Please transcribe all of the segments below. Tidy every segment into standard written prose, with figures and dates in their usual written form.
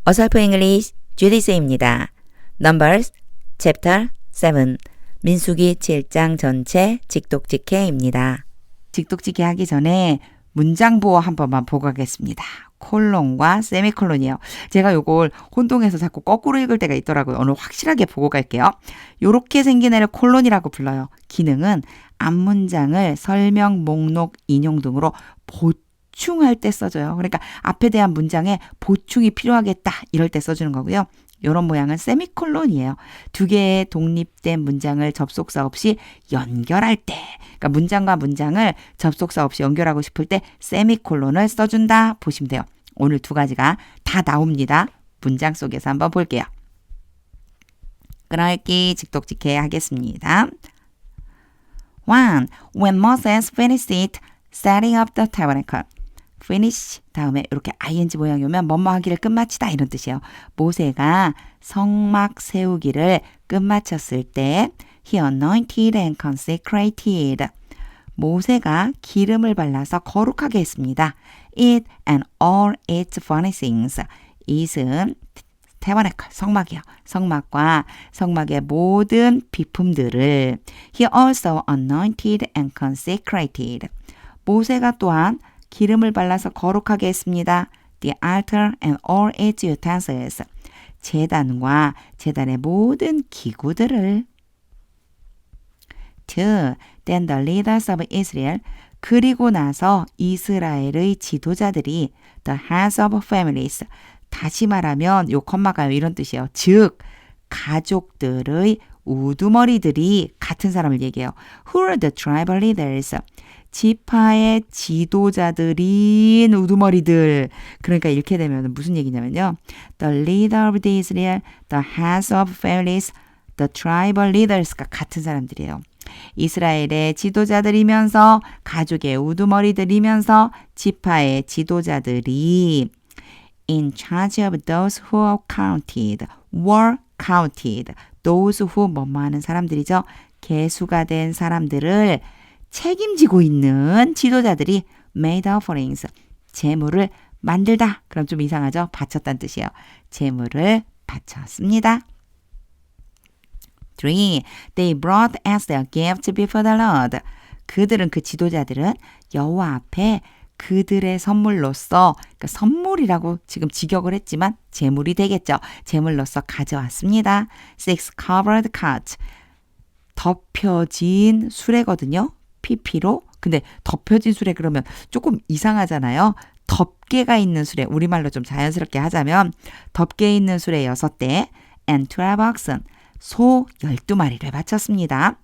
어설프 잉글리시 주디스입니다. Numbers Chapter 7 민수기 7장 전체 직독직해입니다. 직독직해 하기 전에 문장 보호 한 번만 보고 가겠습니다. 콜론과 세미콜론이에요. 제가 요걸 혼동해서 자꾸 거꾸로 읽을 때가 있더라고요. 오늘 확실하게 보고 갈게요. 요렇게 생긴 애를 콜론이라고 불러요. 기능은 앞문장을 설명, 목록, 인용 등으로 보충할 때 써줘요. 그러니까 앞에 대한 문장에 보충이 필요하겠다 이럴 때 써주는 거고요. 이런 모양은 세미콜론이에요. 두 개의 독립된 문장을 접속사 없이 연결할 때, 그러니까 문장과 문장을 접속사 없이 연결하고 싶을 때 세미콜론을 써준다 보시면 돼요. 오늘 두 가지가 다 나옵니다. 문장 속에서 한번 볼게요. 끊어읽기 직독직해 하겠습니다. 1. When Moses finished setting up the tabernacle. finish 다음에 이렇게 ing 모양이 오면 뭐뭐 하기를 끝마치다 이런 뜻이에요. 모세가 성막 세우기를 끝마쳤을 때 he anointed and consecrated. 모세가 기름을 발라서 거룩하게 했습니다. it and all its furnishings. it은 tabernacle, 성막이요. 성막과 성막의 모든 비품들을 he also anointed and consecrated. 모세가 또한 기름을 발라서 거룩하게 했습니다. The altar and all its utensils. 제단과 제단의 모든 기구들을. 2. Then the leaders of Israel. 그리고 나서 이스라엘의 지도자들이 the heads of families. 다시 말하면 요 컴마가요 이런 뜻이에요. 즉 가족들의 우두머리들이 같은 사람을 얘기해요. Who are the tribal leaders? 지파의 지도자들인 우두머리들. 그러니까 이렇게 되면 무슨 얘기냐면요. The leader of the Israel, the heads of families, the tribal leaders가 같은 사람들이에요. 이스라엘의 지도자들이면서 가족의 우두머리들이면서 지파의 지도자들이 in charge of those who were counted. those who 뭐뭐 하는 사람들이죠. 계수가 된 사람들을 책임지고 있는 지도자들이 made offerings, 제물을 만들다. 그럼 좀 이상하죠? 바쳤다는 뜻이에요. 제물을 바쳤습니다. 3. They brought as their gift before the Lord. 그들은 그 지도자들은 여호와 앞에 그들의 선물로서, 그러니까 선물이라고 지금 직역을 했지만 제물이 되겠죠. 제물로서 가져왔습니다. 6. Covered cot. 덮여진 수레거든요. PP로. 근데 덮여진 수레 그러면 조금 이상하잖아요. 덮개가 있는 수레. 우리말로 좀 자연스럽게 하자면 덮개 있는 수레 6대 and 12 oxen. 소 12마리를 바쳤습니다.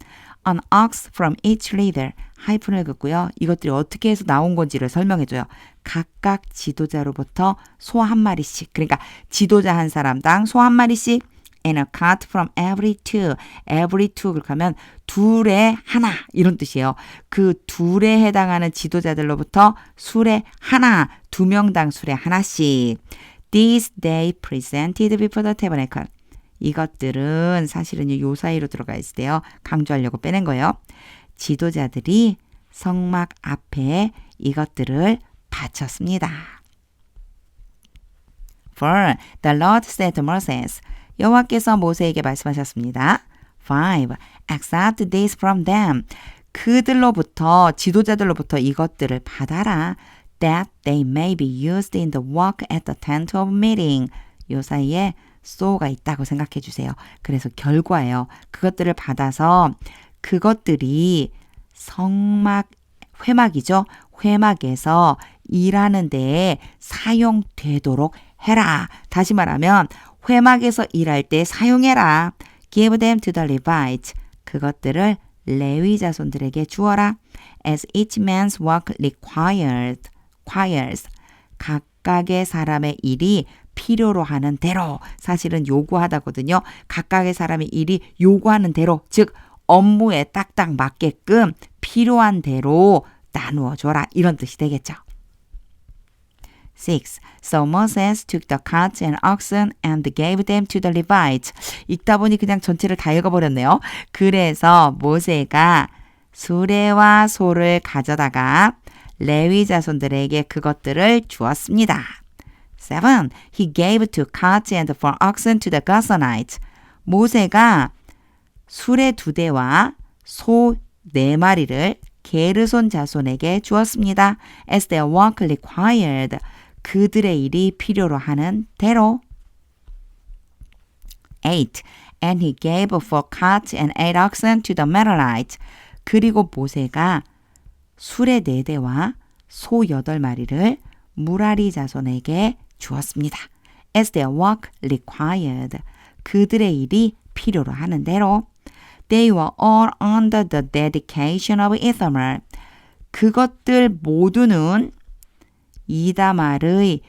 An ox from each leader. 하이픈을 긋고요. 이것들이 어떻게 해서 나온 건지를 설명해줘요. 각각 지도자로부터 소 한 마리씩. 그러니까 지도자 한 사람당 소 한 마리씩 and a cart from every two. every two 그렇게 하면 둘에 하나 이런 뜻이에요. 그 둘에 해당하는 지도자들로부터 수레 하나, 2명당 수레 하나씩. These they presented before the tabernacle. 이것들은 사실은 요 사이로 들어가 있을 때요. 강조하려고 빼낸 거예요. 지도자들이 성막 앞에 이것들을 바쳤습니다. 4. The Lord said to Moses. 여호와께서 모세에게 말씀하셨습니다. 5. Accept this from them. 그들로부터 지도자들로부터 이것들을 받아라. That they may be used in the work at the tent of meeting. 요 사이에 so가 있다고 생각해 주세요. 그래서 결과예요. 그것들을 받아서 그것들이 성막, 회막이죠. 회막에서 일하는 데에 사용되도록 해라. 다시 말하면 회막에서 일할 때 사용해라. Give them to the Levites. 그것들을 레위 자손들에게 주어라. As each man's work requires. 각각의 사람의 일이 필요로 하는 대로. 사실은 요구하다거든요. 각각의 사람의 일이 요구하는 대로. 즉 업무에 딱딱 맞게끔 필요한 대로 나누어 줘라. 이런 뜻이 되겠죠. 6. So Moses took the carts and oxen and gave them to the Levites. 읽다 보니 그냥 전체를 다 읽어버렸네요. 그래서 모세가 수레와 소를 가져다가 레위 자손들에게 그것들을 주었습니다. 7. He gave 2 carts and 4 oxen to the Gazanites. 모세가 수레 2대와 소 4마리를 게르손 자손에게 주었습니다. As their work required. 그들의 일이 필요로 하는 대로. 8. And he gave 4 carts and 8 oxen to the Merarites. 그리고 모세가 수레 4대와 소 8마리를 무라리 자손에게 주었습니다. As their work required. 그들의 일이 필요로 하는 대로. They were all under the dedication of Ithamar. 그것들 모두는 이다말의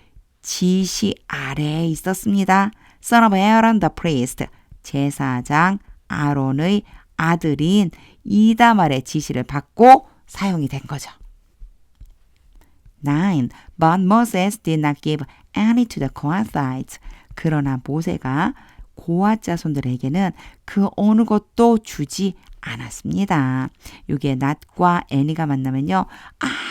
지시 아래에 있었습니다. Son of Aaron the priest. 제사장 아론의 아들인 이다말의 지시를 받고 사용이 된 거죠. 9. But Moses did not give any to the Kohathites. 그러나 모세가 고핫 자손들에게는 그 어느 것도 주지 않았습니다. 이게 not과 any가 만나면요.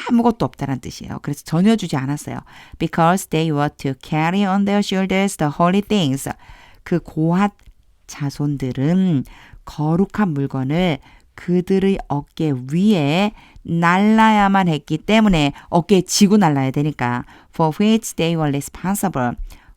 아무것도 없다는 뜻이에요. 그래서 전혀 주지 않았어요. Because they were to carry on their shoulders the holy things. 그 고핫 자손들은 거룩한 물건을 그들의 어깨 위에 날라야만 했기 때문에 어깨에 지고 날라야 되니까 for which they were responsible.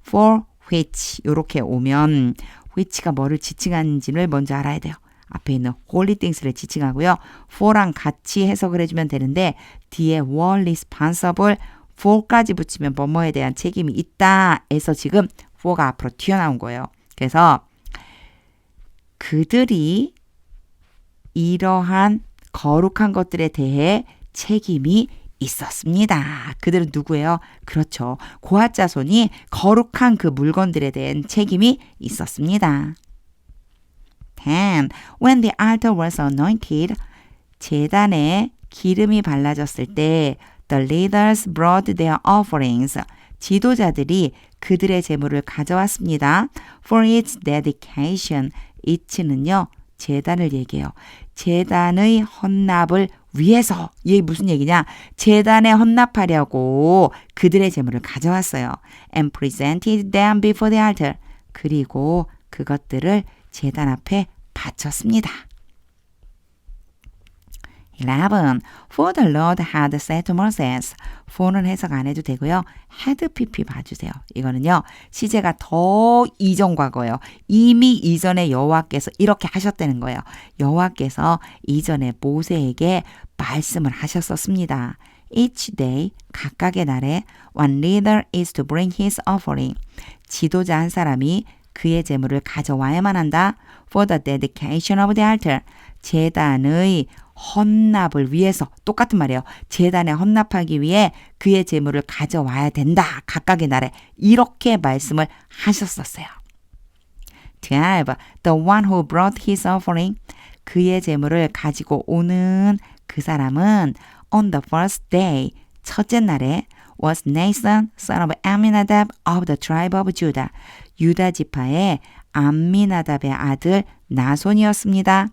for which 이렇게 오면 which가 뭐를 지칭하는지를 먼저 알아야 돼요. 앞에 있는 holy things를 지칭하고요. for랑 같이 해석을 해주면 되는데 뒤에 were responsible for까지 붙이면 뭐뭐에 대한 책임이 있다 해서 지금 for가 앞으로 튀어나온 거예요. 그래서 그들이 이러한 거룩한 것들에 대해 책임이 있었습니다. 그들은 누구예요? 그렇죠. 고핫 자손이 거룩한 그 물건들에 대한 책임이 있었습니다. 10. When the altar was anointed, 제단에 기름이 발라졌을 때 the leaders brought their offerings. 지도자들이 그들의 제물을 가져왔습니다. For its dedication. it는요. 제단을 얘기해요. 제단의 헌납을 위해서. 이게 무슨 얘기냐? 제단에 헌납하려고 그들의 제물을 가져왔어요. And presented them before the altar. 그리고 그것들을 제단 앞에 바쳤습니다. 11. For the Lord had said to Moses. for는 해석 안 해도 되고요. had pp 봐주세요. 이거는요. 시제가 더 이전 과거예요. 이미 이전에 여호와께서 이렇게 하셨다는 거예요. 여호와께서 이전에 모세에게 말씀을 하셨었습니다. Each day, 각각의 날에 one leader is to bring his offering. 지도자 한 사람이 그의 제물을 가져와야만 한다. For the dedication of the altar. 제단의 헌납을 위해서 똑같은 말이에요. 제단에 헌납하기 위해 그의 제물을 가져와야 된다. 각각의 날에 이렇게 말씀을 하셨었어요. 12. The one who brought his offering. 그의 제물을 가지고 오는 그 사람은 on the first day. 첫째 날에 was Nathan, son of Amminadab of the tribe of Judah. 유다 지파의 암미나답의 아들 나손이었습니다.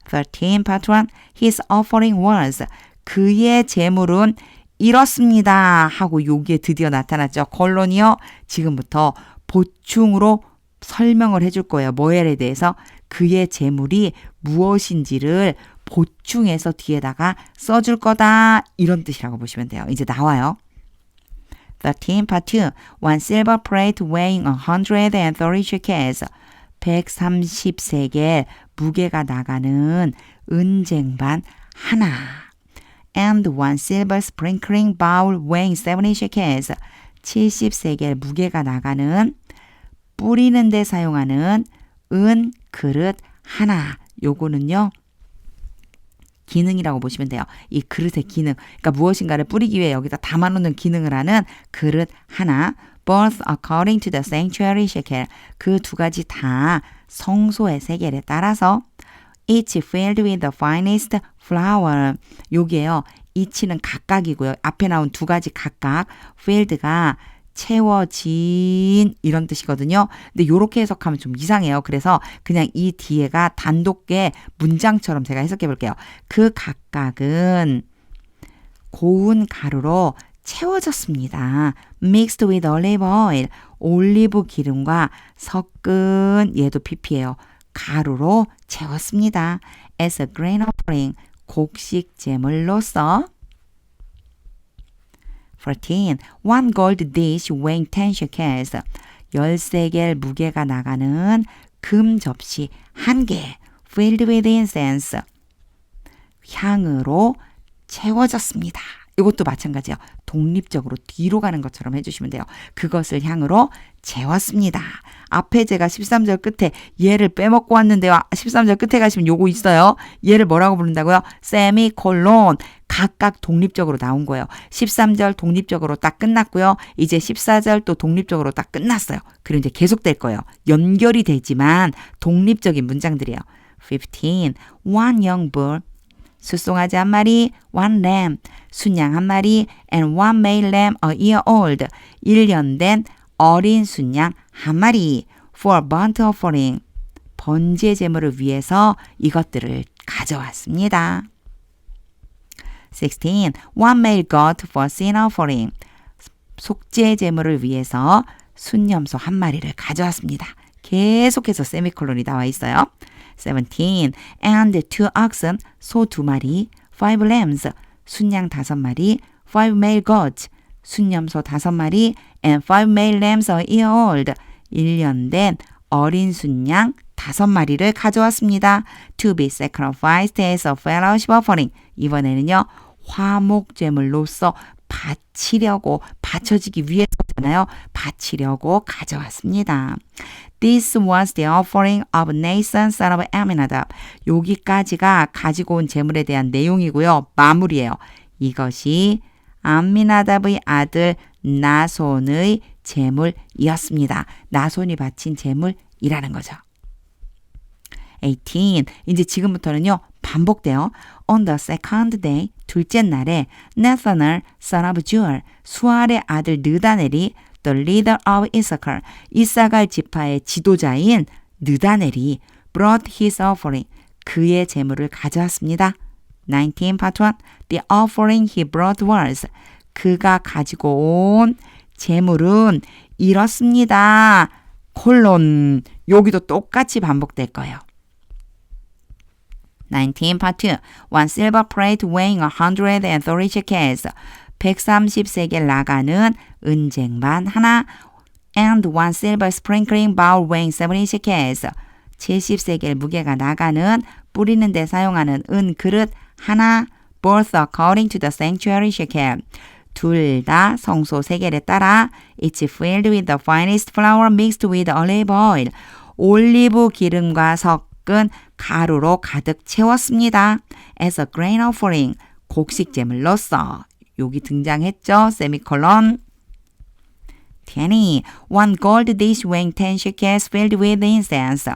13. Part 1. His offering was. 그의 제물은 이렇습니다. 하고 여기에 드디어 나타났죠. 콜론이요. 지금부터 보충으로 설명을 해줄 거예요. 뭐에 대해서 그의 제물이 무엇인지를 보충해서 뒤에다가 써줄 거다. 이런 뜻이라고 보시면 돼요. 이제 나와요. 13. Part 2. One silver plate weighing 130 shekels. 130세겔 무게가 나가는 은쟁반 하나. And one silver sprinkling bowl weighing 70 shekels. 70세겔 무게가 나가는 뿌리는 데 사용하는 은 그릇 하나. 요거는요. 기능이라고 보시면 돼요. 이 그릇의 기능. 그러니까 무엇인가를 뿌리기 위해 여기다 담아놓는 기능을 하는 그릇 하나. Both according to the sanctuary shekel. 그 두 가지 다 성소의 세겔에 따라서 each filled with the finest flour. 요게요. each는 각각이고요. 앞에 나온 두 가지 각각. filled가 채워진 이런 뜻이거든요. 근데 요렇게 해석하면 좀 이상해요. 그래서 그냥 이 뒤에가 단독의 문장처럼 제가 해석해 볼게요. 그 각각은 고운 가루로 채워졌습니다. mixed with olive oil. 올리브 기름과 섞은 얘도 pp예요. 가루로 채웠습니다. as a grain offering. 곡식 제물로서 14. One gold dish weighing 10 shekels. 13개 무게가 나가는 금 접시 1개 filled with incense. 향으로 채워졌습니다. 이것도 마찬가지예요. 독립적으로 뒤로 가는 것처럼 해주시면 돼요. 그것을 향으로 채웠습니다. 앞에 제가 13절 끝에 얘를 빼먹고 왔는데요. 13절 끝에 가시면 요거 있어요. 얘를 뭐라고 부른다고요? 세미콜론. 각각 독립적으로 나온 거예요. 13절 독립적으로 딱 끝났고요. 이제 14절 또 독립적으로 딱 끝났어요. 그리고 이제 계속될 거예요. 연결이 되지만 독립적인 문장들이에요. 15. One young bull. 숫송아지 한 마리, one lamb, 순양 한 마리, and one male lamb a year old, 1년 된 어린 순양 한 마리, for burnt offering, 번제 제물을 위해서 이것들을 가져왔습니다. 16. One male goat for sin offering, 속죄 제물을 위해서 순염소 한 마리를 가져왔습니다. 계속해서 세미콜론이 나와 있어요. 17. And 2 oxen, 소 2마리, 5 lambs, 순양 5마리, 5 male goats, 순염소 5마리, and 5 male lambs a year old, 1년 된 어린 순양 5마리를 가져왔습니다. To be sacrificed as a fellowship offering. 이번에는요, 화목제물로서 바쳐지기 위해서잖아요. 바치려고 가져왔습니다. This was the offering of Nathan son of Amminadab. 여기까지가 가지고 온 제물에 대한 내용이고요. 마무리예요. 이것이 암미나답의 아들 나손의 제물이었습니다. 나손이 바친 제물이라는 거죠. 18. 이제 지금부터는요. 반복돼요. On the second day, 둘째 날에 Nathanael, son of Juel, 수알의 아들 느다넬이 the leader of Issachar, 이사갈 지파의 지도자인 느다넬이 brought his offering, 그의 제물을 가져왔습니다. 19 part 1. The offering he brought was, 그가 가지고 온 제물은 이렇습니다. 콜론, 여기도 똑같이 반복될 거예요. 19 part 2. One silver plate weighing 130 shekels. 130세겔 나가는 은쟁반 하나. And one silver sprinkling bowl weighing 70 shekels. 70세겔 무게가 나가는 뿌리는 데 사용하는 은 그릇 하나. Both according to the sanctuary shekel. 둘 다 성소 세겔에 따라 It's filled with the finest flour mixed with olive oil. 올리브 기름과 섞은 가루로 가득 채웠습니다. As a grain offering, 곡식 제물로서. 여기 등장했죠. 세미콜론. 20. One gold dish weighing 10 shekels filled with incense.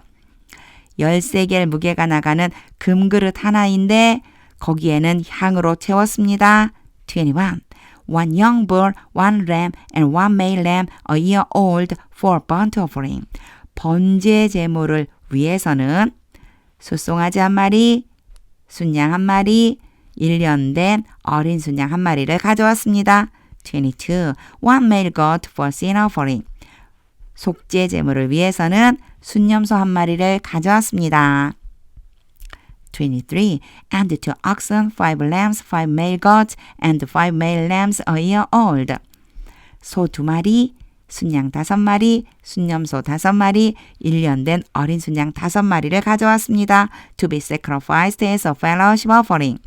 13개 무게가 나가는 금그릇 하나인데 거기에는 향으로 채웠습니다. 21. One young bull, one lamb, and one male lamb a year old for burnt offering. 번제 제물을 위해서는 숫송아지 한 마리, 순양 한 마리, 1년 된 어린 순양 한 마리를 가져왔습니다. 22. One male goat for sin offering. 속죄 제물을 위해서는 순염소 한 마리를 가져왔습니다. 23. And 2 oxen, 5 lambs, 5 male goats, and 5 male lambs a year old. 소 2마리, 순양 5마리, 순염소 5마리, 1년 된 어린 순양 5마리를 가져왔습니다. To be sacrificed as a fellowship offering.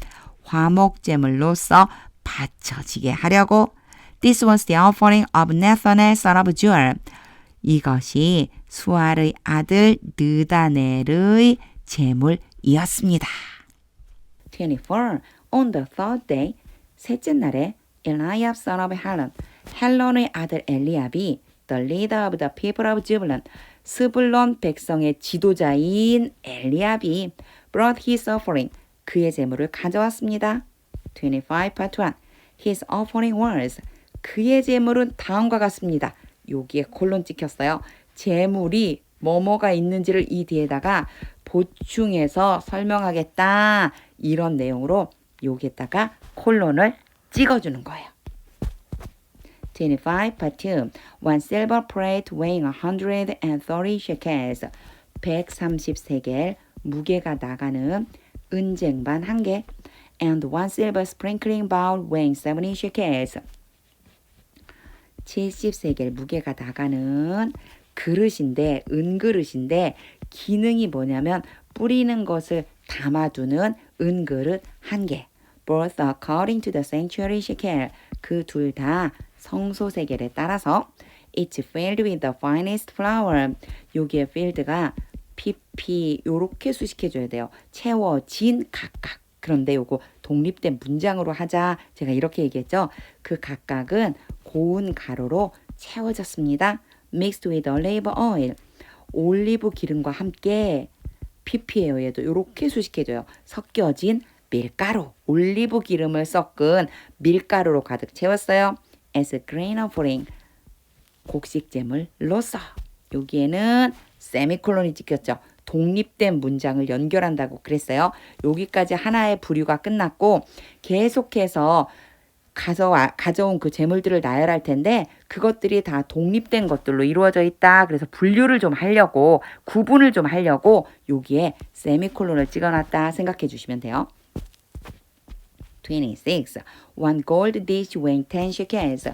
화목제물로서 바쳐지게 하려고. This was the offering of Nathanael, son of Juel. 이것이 수알의 아들 느다넬의 제물이었습니다. 24. On the third day, 셋째 날에 Eliab, son of Helon, 헬론의 아들 엘리압이 the leader of the people of Zebulun, 스불론 백성의 지도자인 엘리압이 brought his offering, 그의 제물을 가져왔습니다. 25 part 1. His offering was, 그의 제물은 다음과 같습니다. 여기에 콜론 찍혔어요. 제물이 뭐뭐가 있는지를 이 뒤에다가 보충해서 설명하겠다. 이런 내용으로 여기에다가 콜론을 찍어주는 거예요. 25 part 2. One silver plate weighing 130 shekels. 133개 무게가 나가는 은쟁반 1개. And one silver sprinkling bowl weighing 70 shekels. 73개 무게가 나가는 그릇인데 은그릇인데 기능이 뭐냐면 뿌리는 것을 담아두는 은그릇 1개. Both according to the sanctuary shekel. 그 둘 다 성소 세겔에 따라서 It's filled with the finest flour. 여기에 filled가 pp 요렇게 수식해줘야 돼요. 채워진 각각. 그런데 요거 독립된 문장으로 하자. 제가 이렇게 얘기했죠. 그 각각은 고운 가루로 채워졌습니다. Mixed with olive oil. 올리브 기름과 함께 pp예요. 얘도 요렇게 수식해줘요. 섞여진 밀가루. 올리브 기름을 섞은 밀가루로 가득 채웠어요. As a grain offering. 곡식제물로서. 여기에는 세미콜론이 찍혔죠. 독립된 문장을 연결한다고 그랬어요. 여기까지 하나의 부류가 끝났고 계속해서 가져온 그 재물들을 나열할 텐데 그것들이 다 독립된 것들로 이루어져 있다. 그래서 분류를 좀 하려고 구분을 좀 하려고 여기에 세미콜론을 찍어놨다 생각해 주시면 돼요. 26. One gold dish weighing 10 shekels.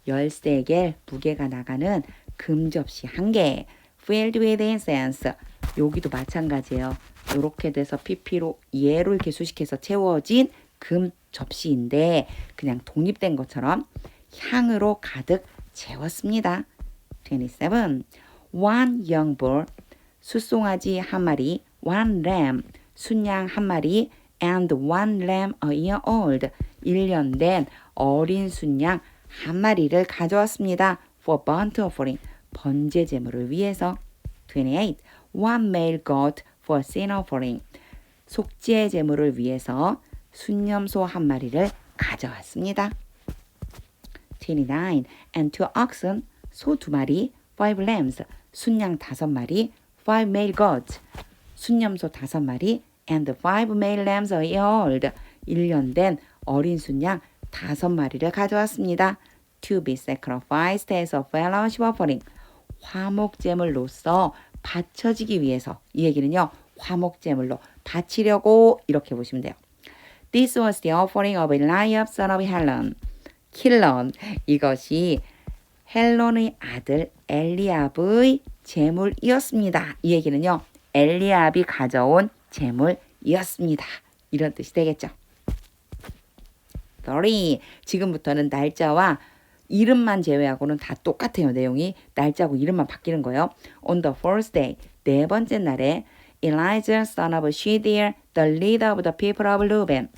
13개 무게가 나가는 금접시 1개. Filled with incense. 여기도 마찬가지예요. 이렇게 돼서 pp로 얘로 이렇게 수식해서 채워진 금 접시인데 그냥 독립된 것처럼 향으로 가득 채웠습니다. 27. One young bull. 숫송아지 한 마리. One lamb. 순양 한 마리. And one lamb a year old. 1년 된 어린 순양 한 마리를 가져왔습니다. For burnt offering. 번제 제물을 위해서. 28. One male goat for sin offering. 속죄 제물을 위해서 순념소 한 마리를 가져왔습니다. 29. And 2 oxen. 소 2마리. 5 lambs. 순양 5마리. 5 male goats. 순념소 5마리. And 5 male lambs a year old. 1년 된 어린 순양 5마리를 가져왔습니다. To be sacrificed as a fellowship offering. 화목제물로서 바쳐지기 위해서. 이 얘기는요. 화목제물로 바치려고 이렇게 보시면 돼요. This was the offering of Eliab, son of Helon. 킬런. 이것이 헬론의 아들 엘리압의 제물이었습니다. 이 얘기는요. 엘리압이 가져온 제물이었습니다. 이런 뜻이 되겠죠. 30. 지금부터는 날짜와 이름만 제외하고는 다 똑같아요. 내용이 날짜하고 이름만 바뀌는 거예요. On the first day, 네 번째 날에 Elijah, son of Shedear, the leader of the people of Reuben.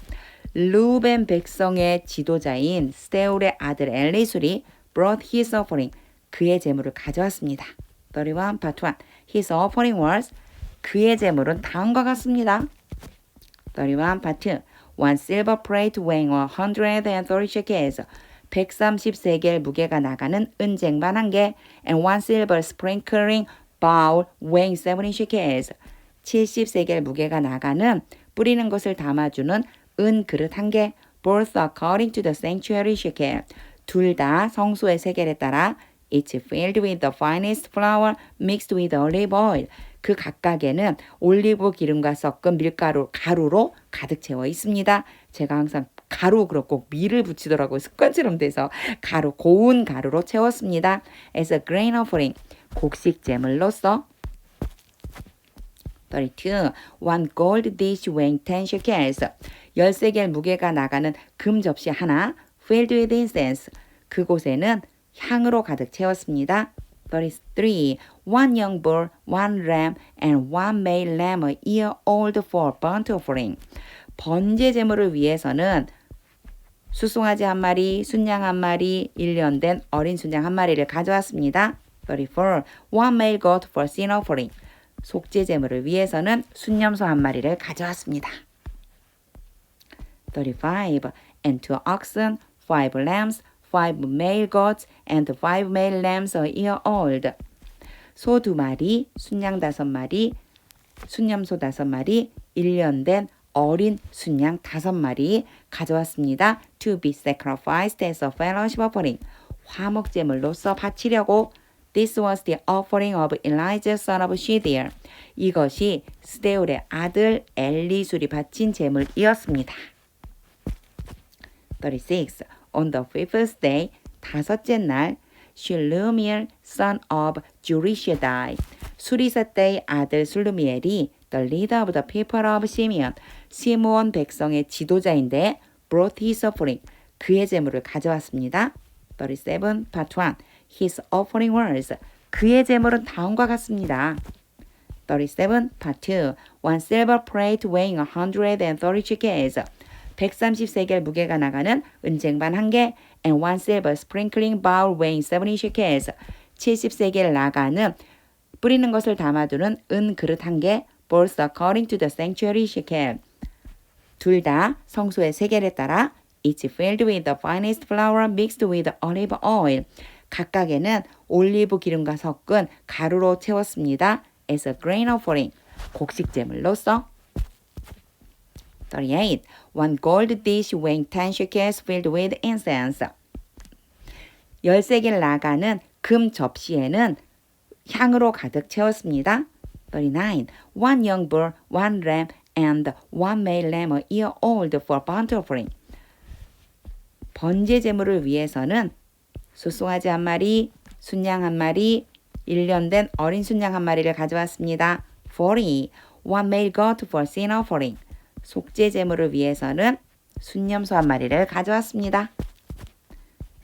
루벤 백성의 지도자인 스데울의 아들 엘리술이 brought his offering. 그의 제물을 가져왔습니다. 31 part 1. His offering was. 그의 제물은 다음과 같습니다. 31 part 2. One silver plate weighing 130 shekels. 133개 무게가 나가는 은쟁반 1개. And one silver sprinkling bowl weighing 70 shekels. 73개 무게가 나가는 뿌리는 것을 담아주는 은 그릇 1개. Both according to the sanctuary shekel. 둘 다 성소의 세겔에 따라 It's filled with the finest flour mixed with olive oil. 그 각각에는 올리브 기름과 섞은 가루로 가득 채워 있습니다. 제가 항상 가루 그렇고 밀을 붙이더라고요. 습관처럼 돼서 고운 가루로 채웠습니다. As a grain offering. 곡식 제물로서. 32. One gold dish weighing 10 shekels. 13개 무게가 나가는 금 접시 하나. Filled with incense. 그곳에는 향으로 가득 채웠습니다. 33. One young bull, one lamb, and one male lamb a year old for burnt offering. 번제 제물을 위해서는 숫송아지 한 마리, 순양 한 마리, 1년 된 어린 순양 한 마리를 가져왔습니다. 34. One male goat for sin offering. 속죄 제물을 위해서는 순념소 한 마리를 가져왔습니다. 35. And 2 oxen, 5 lambs, 5 male goats, and 5 male lambs a year old. 소 2마리, 순양 5마리, 순념소 5마리, 1년 된 어린 순양 5마리 가져왔습니다. To be sacrificed as a fellowship offering. 화목제물로서 바치려고 This was the offering of Elijah son of Shedeur. 이것이 스데울의 아들 엘리술이 바친 제물이었습니다. 36. On the fifth day, 다섯째 날, Shelumiel son of Zurishaddai. 수리사 때의 아들 술루미엘이 the leader of the people of Simeon, 시므온 백성의 지도자인데 brought his offering. 그의 제물을 가져왔습니다. 37. Part 1. His offering was. 그의 제물은 다음과 같습니다. 37. Part 2. One silver plate weighing 130 shekels. 130세겔 무게가 나가는 은쟁반 1개 and one silver sprinkling bowl weighing 70 shekels. 70세겔 나가는 뿌리는 것을 담아두는 은 그릇 1개 both according to the sanctuary shekel. 둘 다 성소의 세겔에 따라 each filled with the finest flour mixed with olive oil. 각각에는 올리브 기름과 섞은 가루로 채웠습니다. as a grain offering. 곡식 제물로서. 38. One gold dish weighing 10 shekels filled with incense. 10세겔 나가는 금 접시에는 향으로 가득 채웠습니다. 39. One young bull, one lamb, and one male lamb a year old for burnt offering. 번제 제물을 위해서는 소송아지 한 마리, 순양 한 마리, 1년 된 어린 순양 한 마리를 가져왔습니다. 40. One male goat for sin offering. 속죄 제물을 위해서는 순염소 한 마리를 가져왔습니다.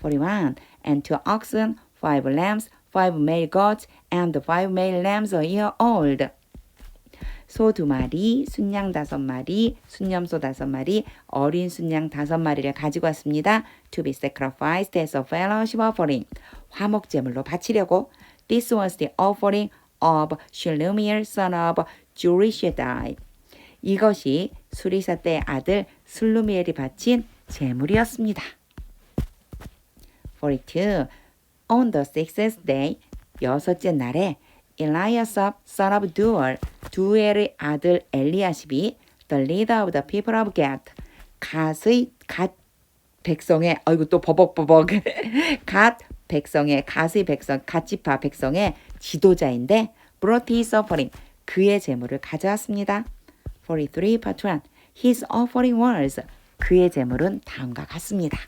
41. And 2 oxen, 5 lambs, 5 male goats, and 5 male lambs a year old. 소 2마리, 순양 5마리, 순염소 5마리, 어린 순양 5마리를 가지고 왔습니다. To be sacrificed as a fellowship offering. 화목 제물로 바치려고. This was the offering of Shelumiel son of Zurishaddai. 이것이 수리사 때의 아들 슬루미엘이 바친 제물이었습니다. 42. On the sixth day, 여섯째 날에 Eliasaph son of Duel, 두엘의 아들 엘리야십이 the leader of the people of Gad, 갓 백성의 또 버벅버벅 갓 백성의 갓의 백성 갓지파 백성의 지도자인데 brought his offering, 그의 제물을 가져왔습니다. 43. Part 1. His offering was. 그의 제물은 다음과 같습니다.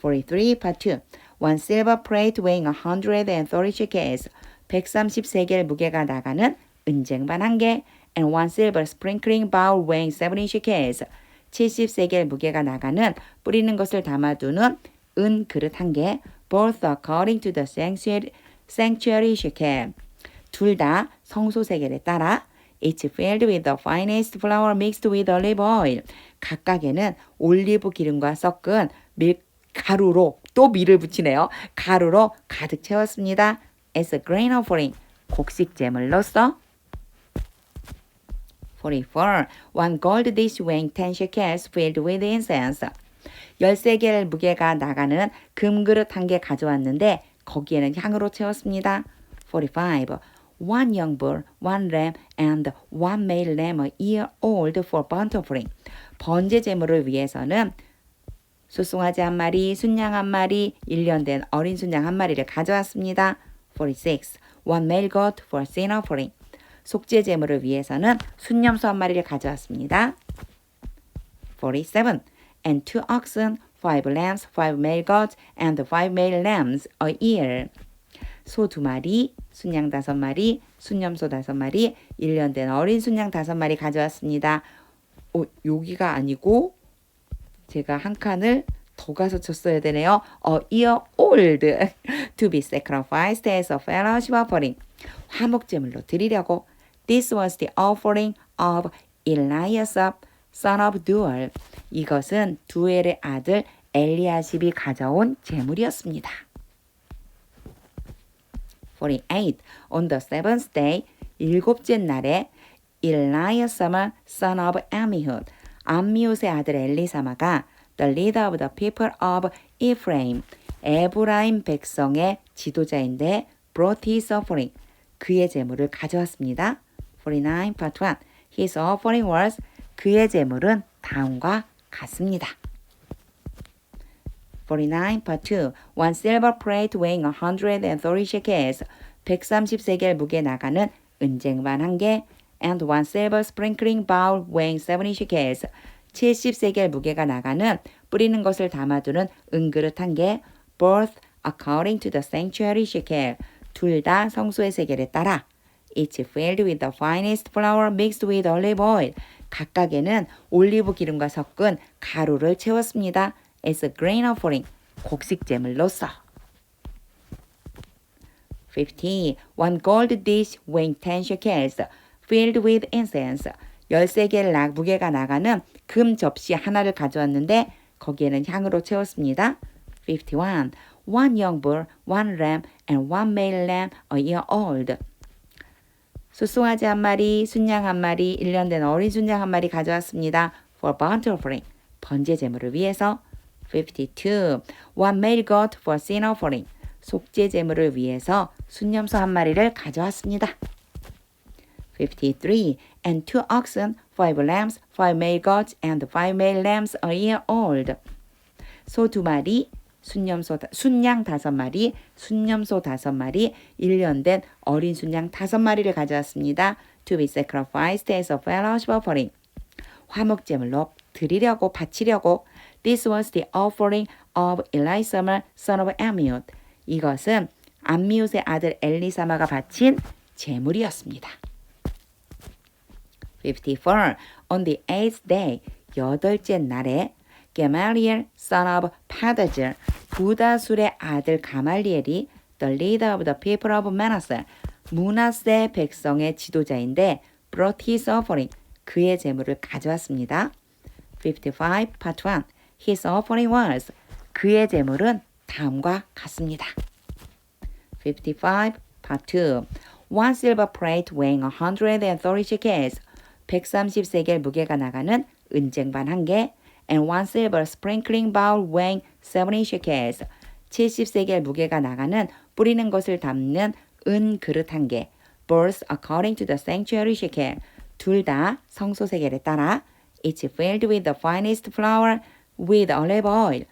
43. Part 2. One silver plate weighing 130 shekels. 130세겔 무게가 나가는 은쟁반 1개 and one silver sprinkling bowl weighing 70 shekels. 70세겔 무게가 나가는 뿌리는 것을 담아두는 은 그릇 1개 both according to the sanctuary shekel. 둘 다 성소 세겔에 따라 each filled with the finest flour mixed with olive oil. 각각에는 올리브 기름과 섞은 가루로 또 밀을 붙이네요. 가루로 가득 채웠습니다. as a grain offering. 곡식 제물로서. 44. One gold dish weighing 10 shekels filled with incense. 10세겔 무게가 나가는 금그릇 1개 가져왔는데 거기에는 향으로 채웠습니다. 45. One young bull, one lamb, and one male lamb a year old for burnt offering. 번제 제물을 위해서는 소송아지 한 마리, 순양 한 마리, 1년 된 어린 순양 한 마리를 가져왔습니다. 46. One male goat for sin offering. 속죄 제물을 위해서는 순염소 한 마리를 가져왔습니다. 47. And 2 oxen, 5 lambs, 5 male goats, and 5 male lambs a year. 소 2마리, 순양 5마리, 순염소 5마리, 1년 된 어린 순양 5마리 가져왔습니다. 여기가 아니고 제가 한 칸을 더 가서 쳤어야 되네요. A year old to be sacrificed as a fellowship offering. 화목제물로 드리려고. This was the offering of Eliasaph son of Duel. 이것은 두엘의 아들 엘리야십이 가져온 제물이었습니다. 48. On the seventh day, 7째 날에 Eliasaph son of Ammihud, 암미훗의 아들 엘리사마가 the leader of the people of Ephraim, 에브라임 백성의 지도자인데 brought his offering, 그의 제물을 가져왔습니다. 49. Part 1. His offering was. 그의 제물은 다음과 같습니다. 49, part 2. One silver plate weighing 130 shekels. 130세겔 무게 나가는 은쟁반 1개. And one silver sprinkling bowl weighing 70 shekels. 70세겔 무게가 나가는 뿌리는 것을 담아두는 은그릇 1개. Both according to the sanctuary shekel. 둘 다 성소의 세겔에 따라. Each filled with the finest flour mixed with olive oil. 각각에는 올리브 기름과 섞은 가루를 채웠습니다. As a grain offering. 곡식 제물로서. 50. One gold dish weighing 10 shekels. Filled with incense. 13개를 무게가 나가는 금 접시 하나를 가져왔는데 거기에는 향으로 채웠습니다. 51. One young bull, one lamb, and one male lamb a year old. 숫송아지 한 마리, 순양 한 마리, 1년 된 어린 순양 한 마리 가져왔습니다. For burnt offering. 번제 제물을 위해서. 52. One male goat for sin offering. 속죄 제물을 위해서 순염소 한 마리를 가져왔습니다. 53. And 2 oxen, 5 lambs, 5 male goats, and 5 male lambs a year old. 소 2마리, 순양 5마리, 순염소 5마리, 1년 된 어린 순양 5마리를 가져왔습니다. To be sacrificed as a fellowship offering. 화목제물로 드리려고 바치려고. This was the offering of Elisa마 son of Ammiud. 이것은 암미웃의 아들 엘리사마가 바친 제물이었습니다. 54. On the 8th day, 8째 날에 Gamaliel son of Pedazur, 부다술의 아들 가말리엘이 the leader of the people of Manasseh, 므낫세 백성의 지도자인데 brought his offering, 그의 제물을 가져왔습니다. 55, part 1. His offering was, 그의 제물은 다음과 같습니다. 55, part 2. One silver plate weighing 130 shekels, 130세겔 무게가 나가는 은쟁반 1개, and one silver sprinkling bowl weighing 70 shekels, 70세겔 무게가 나가는 뿌리는 것을 담는 은 그릇 1개, both according to the sanctuary shekel, 둘 다 성소 세겔에 따라, each filled with the finest flour with olive oil,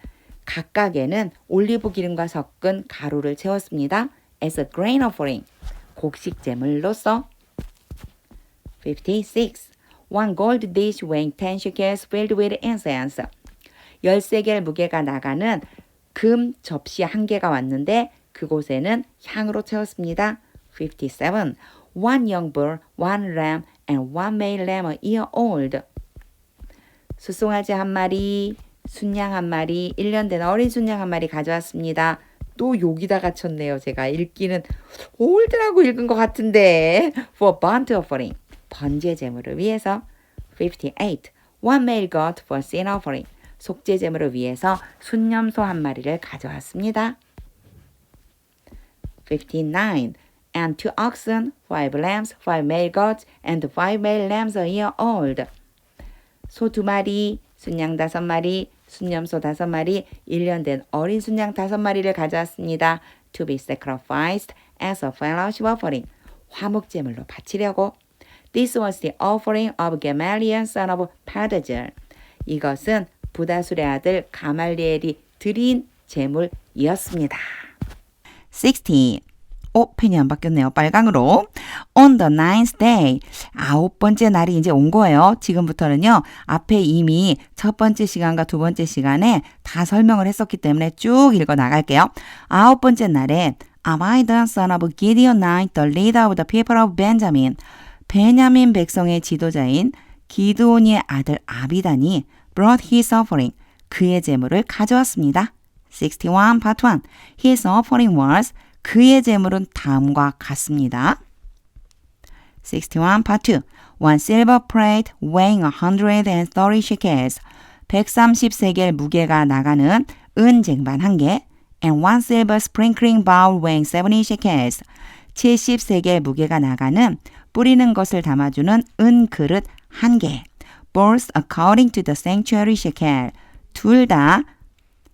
각각에는 올리브 기름과 섞은 가루를 채웠습니다. As a grain offering, 곡식 제물로서. 56. One gold dish weighing 10 shekels filled with incense. 13개를 무게가 나가는 금 접시 1개가 왔는데 그곳에는 향으로 채웠습니다. 57. One young bull, one lamb, and one male lamb a year old. 숫송아지 한 마리, 순양 한 마리, 1년 된 어린 순양 한 마리 가져왔습니다. 또 여기다 갖췄네요. 제가 읽기는 올드라고 읽은 것 같은데. For burnt offering. 번제 제물을 위해서. 58. One male goat for sin offering. 속죄 제물을 위해서 순염소 한 마리를 가져왔습니다. 59. And 2 oxen, 5 lambs, 5 male goats, and 5 male lambs a year old. 소 2마리, 순양 5마리, 순염소 5마리, 1년 된 어린 순양 5마리를 가져왔습니다. To be sacrificed as a fellowship offering. 화목제물로 바치려고. This was the offering of Gamaliel son of Pedazur. 이것은 부다술의 아들 가말리엘이 드린 제물이었습니다. 60. 펜이 안 바뀌었네요. 빨강으로. On the 9th day. 9번째 날이 이제 온 거예요. 지금부터는요. 앞에 이미 첫 번째 시간과 두 번째 시간에 다 설명을 했었기 때문에 쭉 읽어 나갈게요. 9번째 날에 Abidan son of Gideonite, the leader of the people of Benjamin. 베냐민 백성의 지도자인 기드온의 아들 아비단이 brought his offering. 그의 제물을 가져왔습니다. 61 part 1. His offering was 그의 제물은 다음과 같습니다. 61 part 2. One silver plate weighing 130 shekels. 130세겔 무게가 나가는 은쟁반 1개. And one silver sprinkling bowl weighing 70 shekels. 70세겔 무게가 나가는 뿌리는 것을 담아주는 은 그릇 1개. Both according to the sanctuary shekel. 둘 다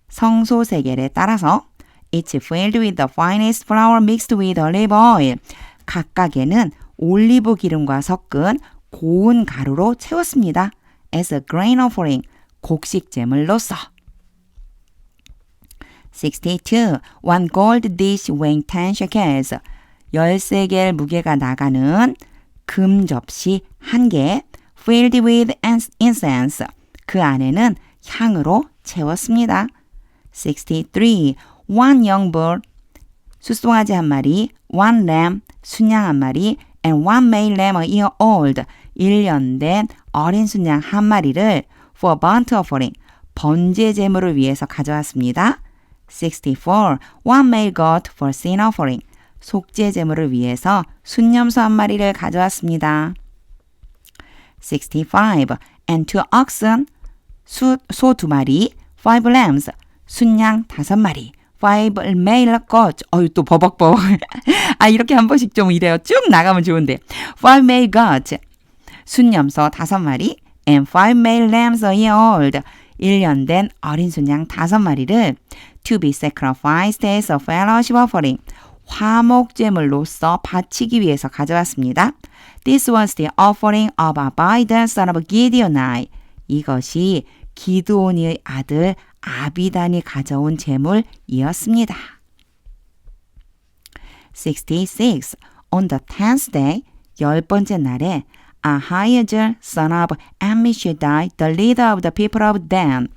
성소 세겔에 따라서 Each filled with the finest flour mixed with olive oil. 각각에는 올리브 기름과 섞은 고운 가루로 채웠습니다. As a grain offering. 곡식 제물로서. 62. One gold dish weighing 10 shekels. 13개의 무게가 나가는 금 접시 1개 filled with incense. 그 안에는 향으로 채웠습니다. 63. One young bull. 숫송아지 한 마리, one lamb, 순양 한 마리, and one male lamb a year old. 1년 된 어린 순양 한 마리를 for burnt offering. 번제 제물을 위해서 가져왔습니다. 64. One male goat for sin offering. 속죄 제물을 위해서 순염소 한 마리를 가져왔습니다. 65. And 2 oxen. 소 2마리. 5 lambs. 순양 5마리. 5 male goats. 또 버벅버벅. 이렇게 한 번씩 좀 이래요. 쭉 나가면 좋은데. 5 male goats. 순염소 5마리. And 5 male lambs a year old. 1년 된 어린 순양 5마리를 to be sacrificed as a fellowship offering. 화목제물로서 바치기 위해서 가져왔습니다. This was the offering of Abidan son of Gideoni. 이것이 기드온의 아들 아비단이 가져온 제물이었습니다. 66. On the 10th day, 10번째 날에 Ahijah son of Ammishaddai, the leader of the people of Dan.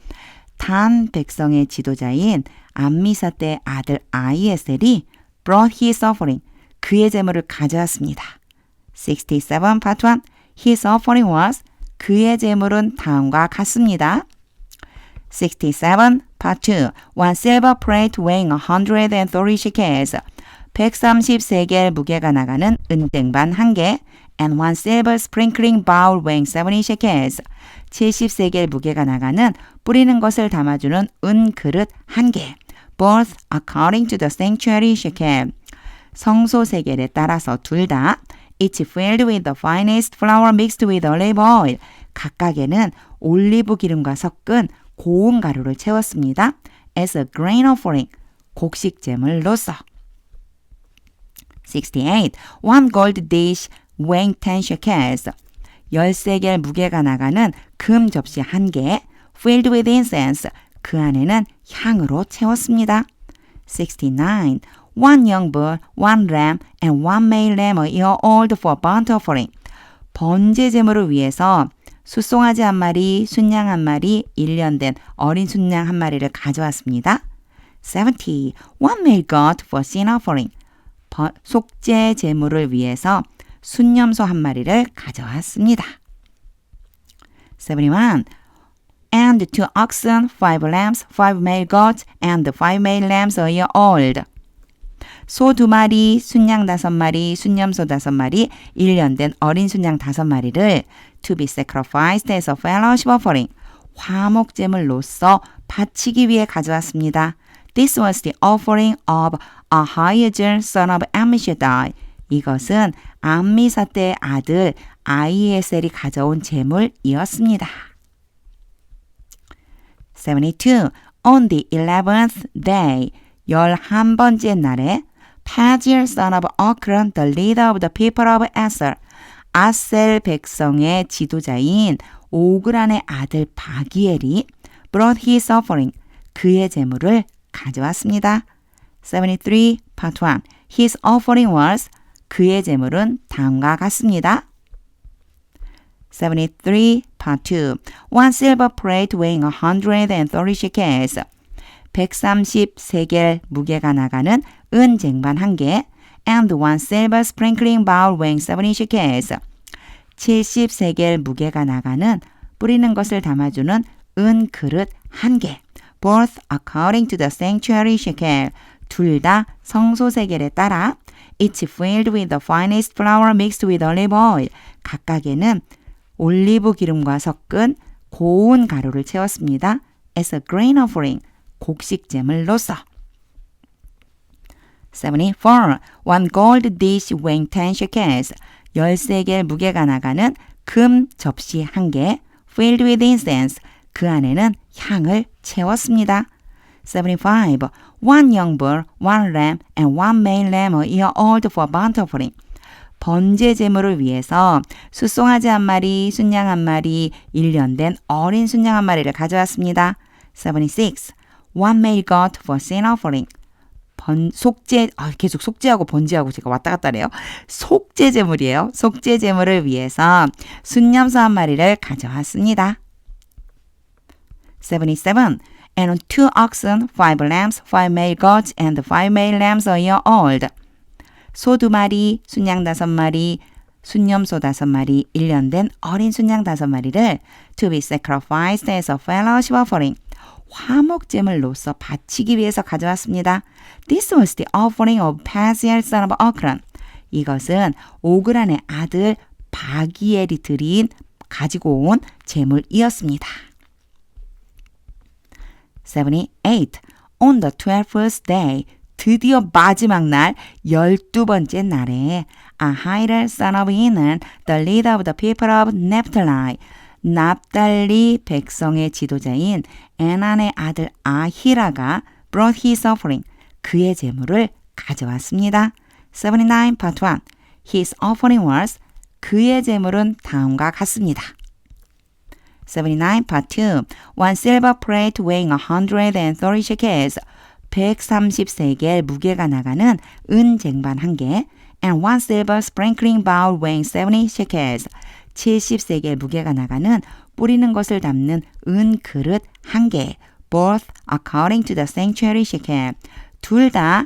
단 백성의 지도자인 암미사대의 아들 아이에셀이 brought his offering. 그의 제물을 가져왔습니다. 67 part 1. His offering was. 그의 제물은 다음과 같습니다. 67 part 2. One silver plate weighing 130 shekels. 133개 무게가 나가는 은쟁반 1개. And one silver sprinkling bowl weighing 70 shekels. 73개 무게가 나가는 뿌리는 것을 담아주는 은 그릇 1개. Both according to the sanctuary shekel. 성소 세겔에 따라서 둘 다 each filled with the finest flour mixed with olive oil. 각각에는 올리브 기름과 섞은 고운 가루를 채웠습니다. As a grain offering. 곡식 제물로서. 68. One gold dish weighing 10 shekels. 13개 무게가 나가는 금 접시 1개. Filled with incense. 그 안에는 향으로 채웠습니다. 69. One young bull, one lamb, and one male lamb a year old for burnt offering. 번제 제물을 위해서 숫송아지 한 마리, 순양 한 마리, 1년 된 어린 순양 한 마리를 가져왔습니다. 70. One male goat for sin offering. 속죄 제물을 위해서 순염소 한 마리를 가져왔습니다. 71. And 2 oxen, 5 lambs, 5 male goats, and 5 male lambs a year old. 소 2마리, 순양 5마리, 순염소 5마리, 1년 된 어린 순양 5마리를 to be sacrificed as a fellowship offering. 화목제물로서 바치기 위해 가져왔습니다. This was the offering of Ahijah son of Ammishaddai. 이것은 암미사대의 아들 아이에셀이 가져온 제물이었습니다. 72. On the 11th day, 11번째 날에 Pagiel son of Ocran, the leader of the people of Aser. 아셀 백성의 지도자인 오그란의 아들 바기엘이 brought his offering. 그의 제물을 가져왔습니다. 73 part 1. His offering was. 그의 제물은 다음과 같습니다. 73 part 2. One silver plate weighing 130 shekels. 133개 무게가 나가는 은 쟁반 1개. And one silver sprinkling bowl weighing 70 shekels. 73개 무게가 나가는 뿌리는 것을 담아주는 은 그릇 1개. Both according to the sanctuary shekel. 둘 다 성소 세겔에 따라 each filled with the finest flour mixed with olive oil. 각각에는 올리브 기름과 섞은 고운 가루를 채웠습니다. As a grain offering. 곡식 제물로서. 74. One gold dish weighing 10 shekels. 13개 무게가 나가는 금 접시 1개. Filled with incense. 그 안에는 향을 채웠습니다. 75. One young bull, one lamb, and one male lamb a year old for burnt offering. 번제 제물을 위해서 숫송아지 한 마리, 순양 한 마리, 1년 된 어린 순양 한 마리를 가져왔습니다. 76. one male goat for sin offering. 계속 속죄하고 번제하고 제가 왔다 갔다 해요. 속죄 제물이에요. 속죄 제물을 위해서 순념소 한 마리를 가져왔습니다. 77. And 2 oxen, 5 lambs, 5 male goats, and 5 male lambs a year old. 소 2마리, 순양 5마리, 순념소 5마리, 1년 된 어린 순양 5마리를 to be sacrificed as a fellowship offering. 화목제물로서 바치기 위해서 가져왔습니다. This was the offering of Paziel son of Okran. 이것은 오그란의 아들 바기엘이 가지고 온 제물이었습니다. 78. On the 12th day, 드디어 마지막 날 12번째 날에 Ahira son of Enan, the leader of the people of Naphtali, 납달리 백성의 지도자인 에난의 아들 아히라가 brought his offering, 그의 제물을 가져왔습니다. 79 part 1. His offering was, 그의 제물은 다음과 같습니다. 79 part 2. One silver plate weighing 130 shekels, 130세겔 무게가 나가는 은 쟁반 1개, and one silver sprinkling bowl weighing 70 shekels, 70세겔 무게가 나가는 뿌리는 것을 담는 은 그릇 1개, both according to the sanctuary shekel. 둘 다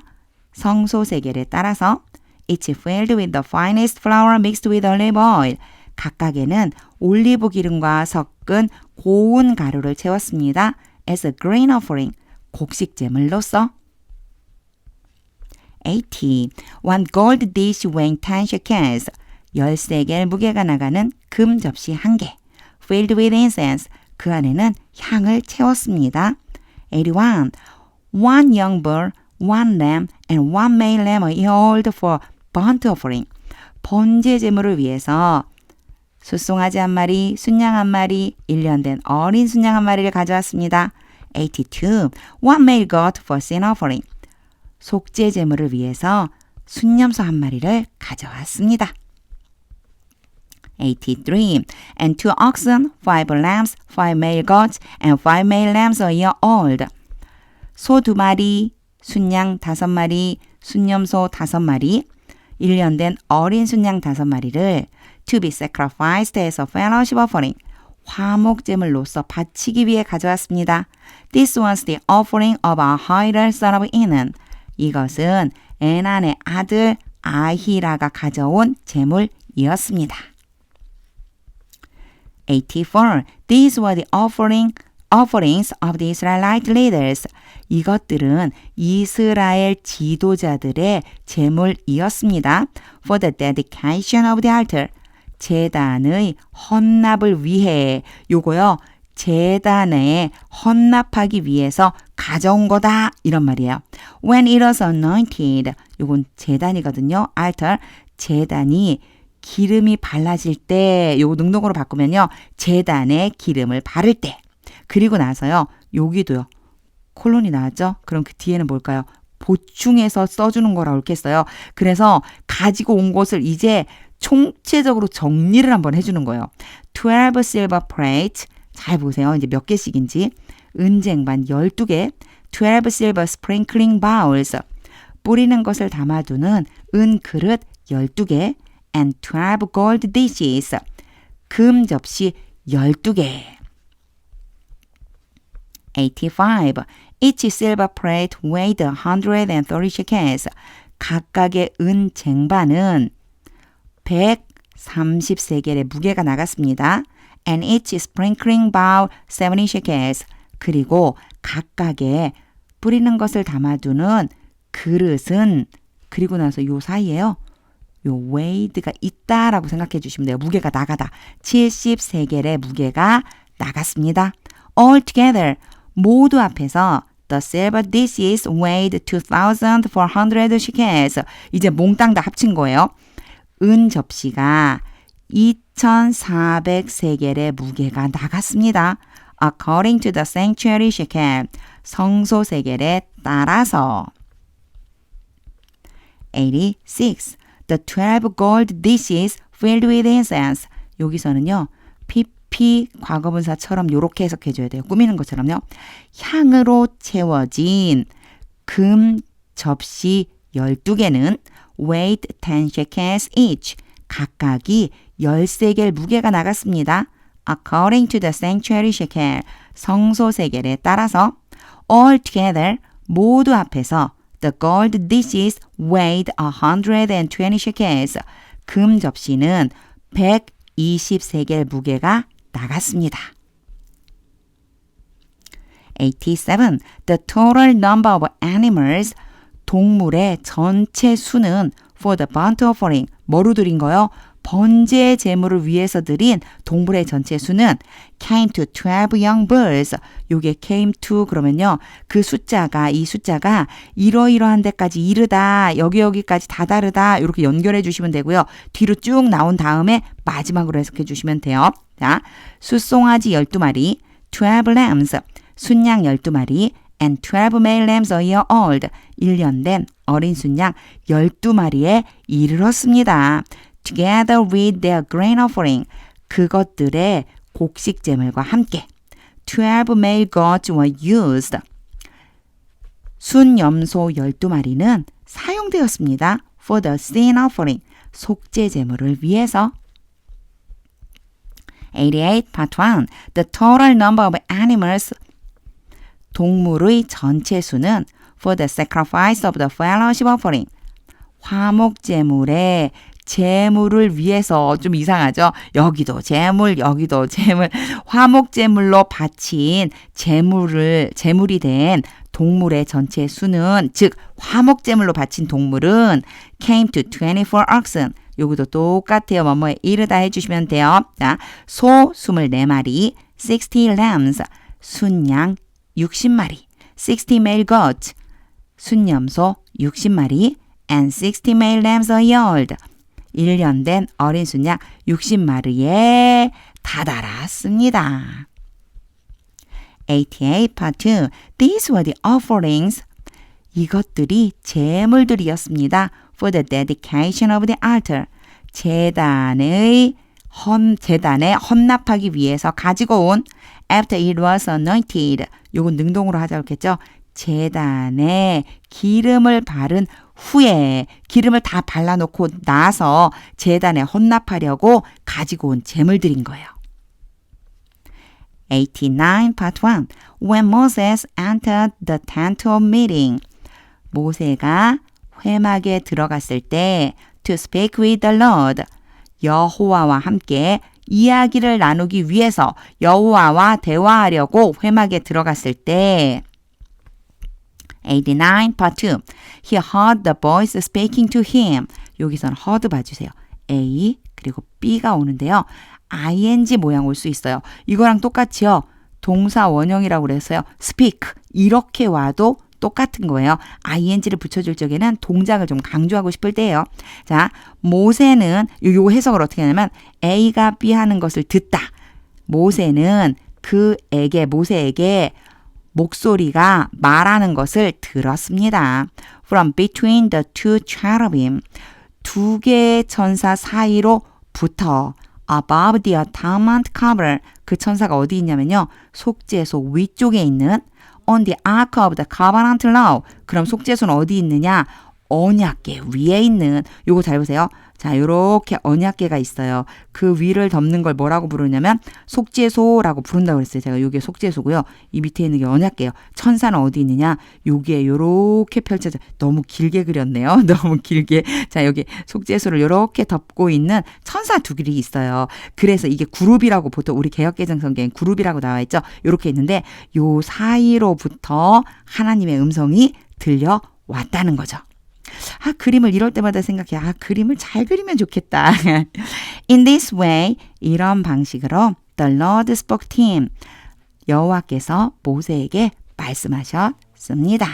성소 세겔에 따라서 each filled with the finest flour mixed with olive oil. 각각에는 올리브 기름과 섞은 고운 가루를 채웠습니다. as a grain offering. 곡식 제물로서. 80. One gold dish weighing 10 shekels. 13개 무게가 나가는 금 접시 1개. filled with incense. 그 안에는 향을 채웠습니다. 81. One young bull, one lamb, and one male lamb a year old for burnt offering. 번제 제물을 위해서 숫송아지 1마리, 순양 1마리, 1년 된 어린 순양 1마리를 가져왔습니다. 82. One male goat for sin offering. 속죄 제물을 위해서 순념소 1마리를 가져왔습니다. 83. And 2 oxen, 5 lambs, 5 male goats, and 5 male lambs a year old. 소 2마리, 순양 5마리, 순념소 5마리, 1년 된 어린 순양 5마리를 to be sacrificed as a fellowship offering. 화목제물로서 바치기 위해 가져왔습니다. This was the offering of Ahira son of Enan. 이것은 에난의 아들 아히라가 가져온 제물이었습니다. 84. These were the offerings of the Israelite leaders. 이것들은 이스라엘 지도자들의 제물이었습니다. For the dedication of the altar. 제단의 헌납을 위해. 요거요. 제단에 헌납하기 위해서 가져온 거다. 이런 말이에요. When it was anointed. 요건 제단이거든요. altar. 제단이 기름이 발라질 때, 요거 능동으로 바꾸면요. 제단에 기름을 바를 때. 그리고 나서요. 여기도요. 콜론이 나왔죠? 그럼 그 뒤에는 뭘까요? 보충해서 써주는 거라고 했겠어요. 그래서 가지고 온 것을 이제 총체적으로 정리를 한번 해주는 거예요. 12 silver plate. 잘 보세요. 이제 몇 개씩인지. 은쟁반 12개. 12 silver sprinkling bowls. 뿌리는 것을 담아두는 은 그릇 12개. and 12 gold dishes. 금 접시 12개. 85. Each silver plate weighed 130 shekels. 각각의 은 쟁반은 130세겔의 무게가 나갔습니다. And each sprinkling bowl 70 shekels. 그리고 각각의 뿌리는 것을 담아두는 그릇은 그리고 나서 요 사이에요. 요 weight가 있다라고 생각해 주시면 돼요. 무게가 나가다. 70세겔의 무게가 나갔습니다. Altogether 모두 합해서 the silver dishes weighed 2,400 shekels. 이제 몽땅 다 합친 거예요. 은 접시가 2,400세겔의 무게가 나갔습니다. According to the sanctuary shekel. 성소 세겔에 따라서. 86. The 12 gold dishes filled with incense. 여기서는요. 높이 과거분사처럼 요렇게 해석해줘야 돼요. 꾸미는 것처럼요. 향으로 채워진 금 접시 12개는 weighed 10 shekels each. 각각이 13개의 무게가 나갔습니다. According to the sanctuary shekel. 성소 세겔에 따라서 all together 모두 합해서 the gold dishes weighed 120 shekels. 금 접시는 123개의 무게가 나갔습니다. 87. The total number of animals 동물의 전체 수는 for the burnt offering 뭐로 드린 거요? 번제 제물을 위해서 드린 동물의 전체 수는 came to 12 young bulls. 요게 came to 그러면요. 그 숫자가 이 숫자가 이러이러한 데까지 이르다. 여기까지 다 다르다. 이렇게 연결해 주시면 되고요. 뒤로 쭉 나온 다음에 마지막으로 해석해 주시면 돼요. 자, 숫송아지 12마리, 12 lambs, 순양 12마리, and 12 male lambs a year old. 1년 된 어린 순양 12마리에 이르렀습니다. Together with their grain offering. 그것들의 곡식 제물과 함께 12 male goats were used. 순염소 12마리는 사용되었습니다. For the sin offering. 속죄 제물을 위해서. 88 part 1. The total number of animals 동물의 전체 수는 for the sacrifice of the fellowship offering. 화목제물의 제물을 위해서 좀 이상하죠? 여기도 제물, 여기도 제물. 화목제물로 바친 제물이 된 동물의 전체 수는 즉 화목제물로 바친 동물은 came to 24 oxen. 여기도 똑같아요. 뭐뭐에 이르다 해주시면 돼요. 자, 소 24마리, 60 lambs, 순양 60마리, 60 male goats, 순염소 60마리, and 60 male lambs a year old. 1년 된 어린 순양 60마리에 다다랐습니다. 88 part 2. These were the offerings. 이것들이 제물들이었습니다. For the dedication of the altar. 제단에 헌납하기 위해서 가지고 온 after it was anointed. 요건 능동으로 하자 그랬겠죠. 제단에 기름을 바른 후에 기름을 다 발라놓고 나서 제단에 헌납하려고 가지고 온 제물들인 거예요. 89 part 1. When Moses entered the tent of meeting. 모세가 회막에 들어갔을 때 to speak with the Lord. 여호와와 함께 이야기를 나누기 위해서 여호와와 대화하려고 회막에 들어갔을 때 89 part 2. He heard the voice speaking to him. 여기서는 heard 봐주세요. A 그리고 B가 오는데요. ing 모양 올 수 있어요. 이거랑 똑같이요. 동사 원형이라고 그랬어요. speak 이렇게 와도 똑같은 거예요. ing를 붙여줄 적에는 동작을 좀 강조하고 싶을 때예요. 자, 모세는 요 해석을 어떻게 하냐면 A가 B 하는 것을 듣다. 모세는 모세에게 목소리가 말하는 것을 들었습니다. From between the two cherubim. 두 개의 천사 사이로부터 above the atonement cover. 그 천사가 어디 있냐면요. 속죄소 위쪽에 있는 on the ark of the covenant law. 그럼 속죄소는 어디 있느냐? 언약궤 위에 있는 요거 잘 보세요. 자, 요렇게 언약궤가 있어요. 그 위를 덮는 걸 뭐라고 부르냐면 속죄소라고 부른다고 그랬어요. 제가 요게 속죄소고요. 이 밑에 있는 게 언약궤예요. 천사는 어디 있느냐? 요게 요렇게 펼쳐져. 너무 길게 그렸네요. 너무 길게. 자, 여기 속죄소를 요렇게 덮고 있는 천사 두 길이 있어요. 그래서 이게 그룹이라고 보통 우리 개역개정 성경에 그룹이라고 나와 있죠. 요렇게 있는데 요 사이로부터 하나님의 음성이 들려왔다는 거죠. 아, 그림을 이럴 때마다 생각해. 아, 그림을 잘 그리면 좋겠다. In this way, 이런 방식으로 the Lord spoke to him. 여호와께서 모세에게 말씀하셨습니다.